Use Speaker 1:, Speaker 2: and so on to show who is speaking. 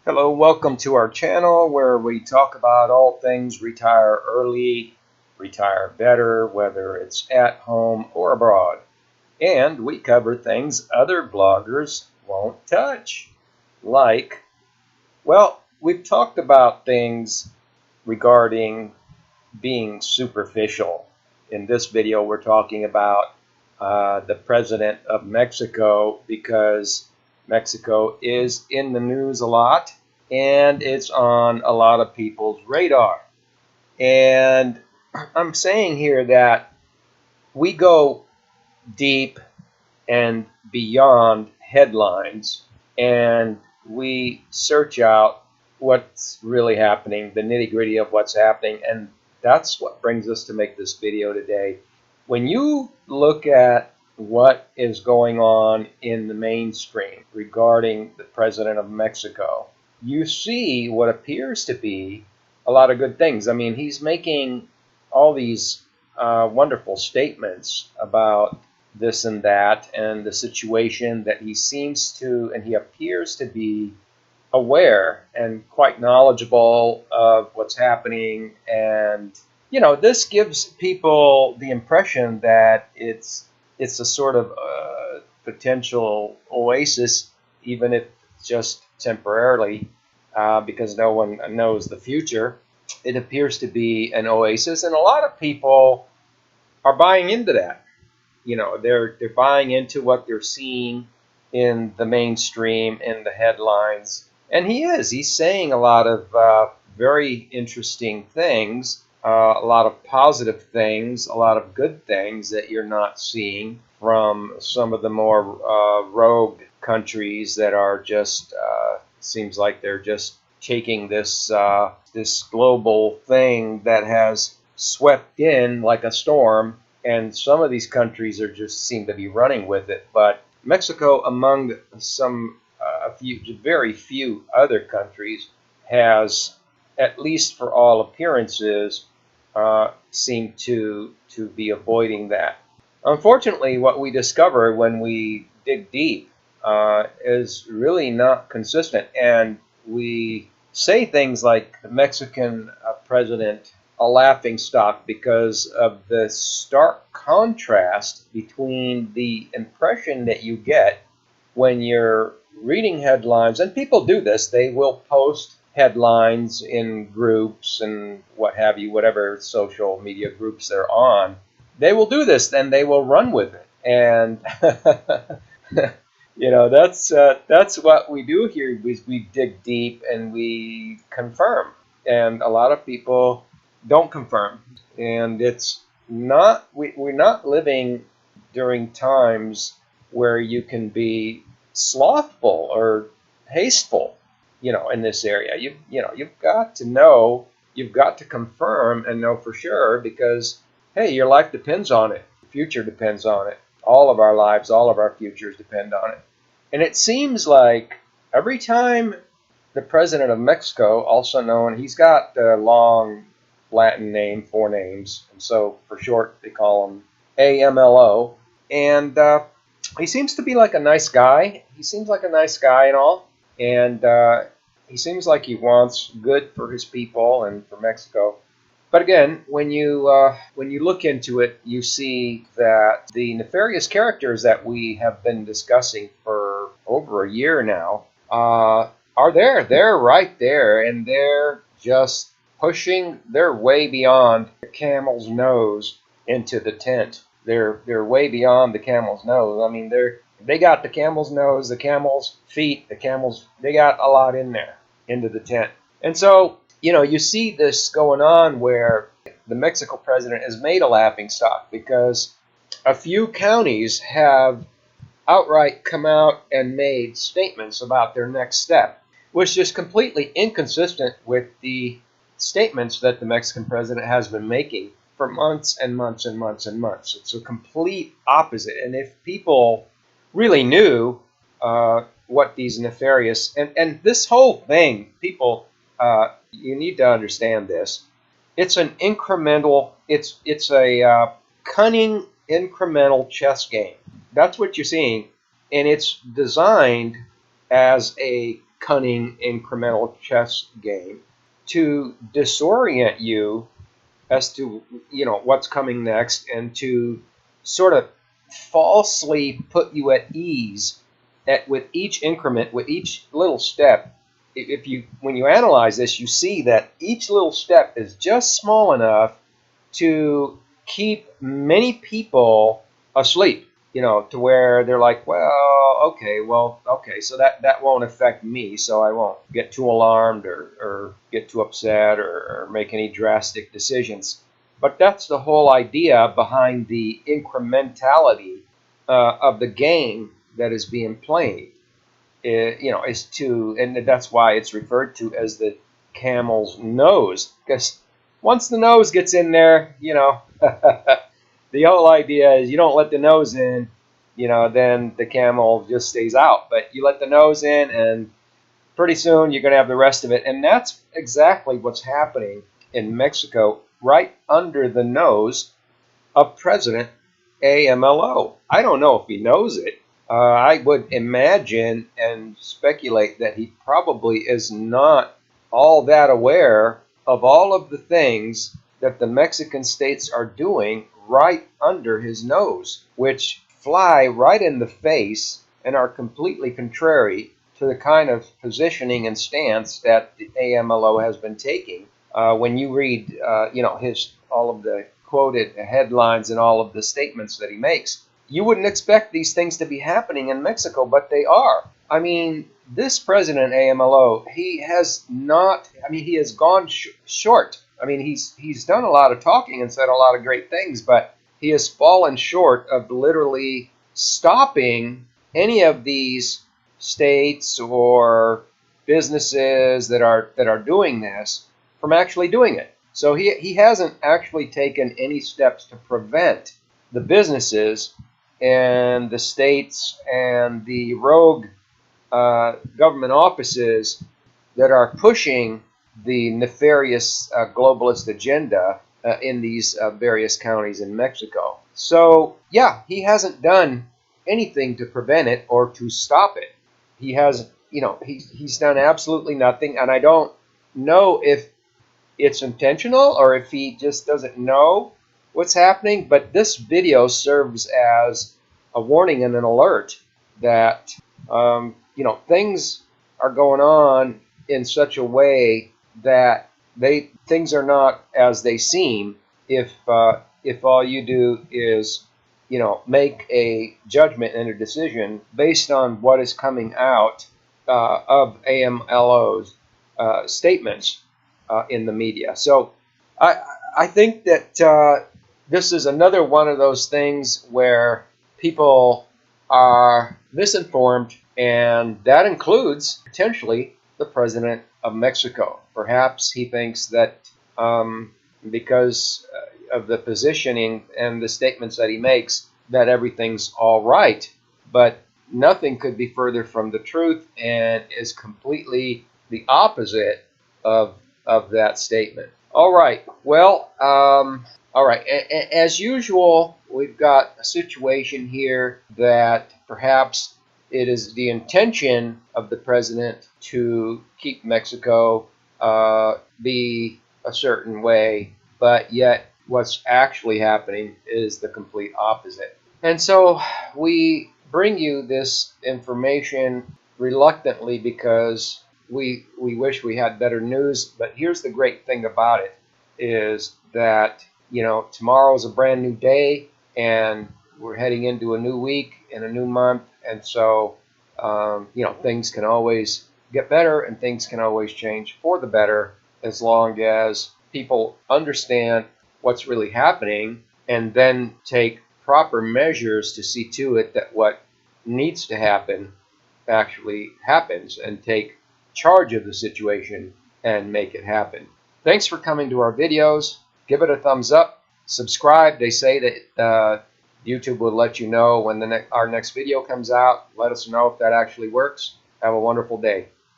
Speaker 1: Hello, welcome to our channel where we talk about all things retire early, retire better, whether it's at home or abroad. And we cover things other bloggers won't touch. We've talked about things regarding being superficial. In this video, we're talking about the president of Mexico because Mexico is in the news a lot and it's on a lot of people's radar. And I'm saying here that we go deep and beyond headlines and we search out what's really happening, the nitty-gritty of what's happening, and that's what brings us to make this video today. When you look at what is going on in the mainstream regarding the president of Mexico, you see what appears to be a lot of good things. I mean, he's making all these wonderful statements about this and that and the situation that he seems to, and he appears to be aware and quite knowledgeable of what's happening. And this gives people the impression that it's a sort of potential oasis, even if just temporarily, because no one knows the future. It appears to be an oasis, and a lot of people are buying into that. They're buying into what they're seeing in the mainstream, in the headlines. And he's saying a lot of very interesting things, a lot of positive things, a lot of good things that you're not seeing from some of the more rogue countries that are just, seems like they're just taking this global thing that has swept in like a storm, and some of these countries are just seem to be running with it. But Mexico, among very few other countries, has, at least for all appearances, seemed to be avoiding that. Unfortunately, what we discover when we dig deep is really not consistent, and we say things like the Mexican president a laughingstock because of the stark contrast between the impression that you get when you're reading headlines. And people do this, they will post headlines in groups and what have you, whatever social media groups they're on. They will do this, then they will run with it. And that's what we do here. We dig deep and we confirm, and a lot of people don't confirm. And it's not, we're not living during times where you can be slothful or hasteful, in this area. You've got to know, you've got to confirm and know for sure, because hey, your life depends on it. The future depends on it. All of our lives, all of our futures depend on it. And it seems like every time the president of Mexico, also known, he's got a long Latin name, 4 names, and so for short they call him AMLO. And he seems to be like a nice guy. He seems like a nice guy and all. And he seems like he wants good for his people and for Mexico. But again, when you look into it, you see that the nefarious characters that we have been discussing for over a year now are there. They're right there, and they're just pushing their way beyond the camel's nose into the tent. They're way beyond the camel's nose. I mean, they got the camel's nose, the camel's feet, they got a lot in there into the tent. And so, you see this going on where the Mexico president has made a laughingstock because a few counties have outright come out and made statements about their next step, which is completely inconsistent with the statements that the Mexican president has been making for months and months and months and months. It's a complete opposite. And if people really knew what these nefarious, and this whole thing, people, you need to understand this. It's an incremental, it's a cunning incremental chess game. That's what you're seeing. And it's designed as a cunning incremental chess game to disorient you as to what's coming next, and to sort of falsely put you at ease with each increment, with each little step. If you when you analyze this, you see that each little step is just small enough to keep many people asleep, to where they're like, well, okay, so that won't affect me, so I won't get too alarmed or get too upset or make any drastic decisions. But that's the whole idea behind the incrementality of the game that is being played. Is to, and that's why it's referred to as the camel's nose, because once the nose gets in there, the whole idea is you don't let the nose in, then the camel just stays out. But you let the nose in, and pretty soon you're going to have the rest of it. And that's exactly what's happening in Mexico, right under the nose of President AMLO. I don't know if he knows it. I would imagine and speculate that he probably is not all that aware of all of the things that the Mexican states are doing right under his nose, which fly right in the face and are completely contrary to the kind of positioning and stance that the AMLO has been taking. When you read, all of the quoted headlines and all of the statements that he makes, you wouldn't expect these things to be happening in Mexico, but they are. I mean, this President AMLO, he has gone short. I mean, he's done a lot of talking and said a lot of great things, but he has fallen short of literally stopping any of these states or businesses that are doing this from actually doing it. So he hasn't actually taken any steps to prevent the businesses and the states and the rogue government offices that are pushing the nefarious globalist agenda in these various counties in Mexico. So, yeah, he hasn't done anything to prevent it or to stop it. He has, he's done absolutely nothing, and I don't know if it's intentional or if he just doesn't know what's happening, but this video serves as a warning and an alert that things are going on in such a way that things are not as they seem if all you do is make a judgment and a decision based on what is coming out of AMLO's statements in the media. So I think that this is another one of those things where people are misinformed, and that includes potentially the President of Mexico. Perhaps he thinks that because of the positioning and the statements that he makes, that everything's all right. But nothing could be further from the truth, and is completely the opposite of that statement. All right. Well, all right. As usual, we've got a situation here that perhaps it is the intention of the president to keep Mexico be a certain way, but yet what's actually happening is the complete opposite. And so we bring you this information reluctantly because we wish we had better news. But here's the great thing about it is that tomorrow is a brand new day, and we're heading into a new week and a new month, and so things can always get better and things can always change for the better as long as people understand what's really happening and then take proper measures to see to it that what needs to happen actually happens, and take charge of the situation and make it happen. Thanks for coming to our videos. Give it a thumbs up. Subscribe. They say that YouTube will let you know when our next video comes out. Let us know if that actually works. Have a wonderful day.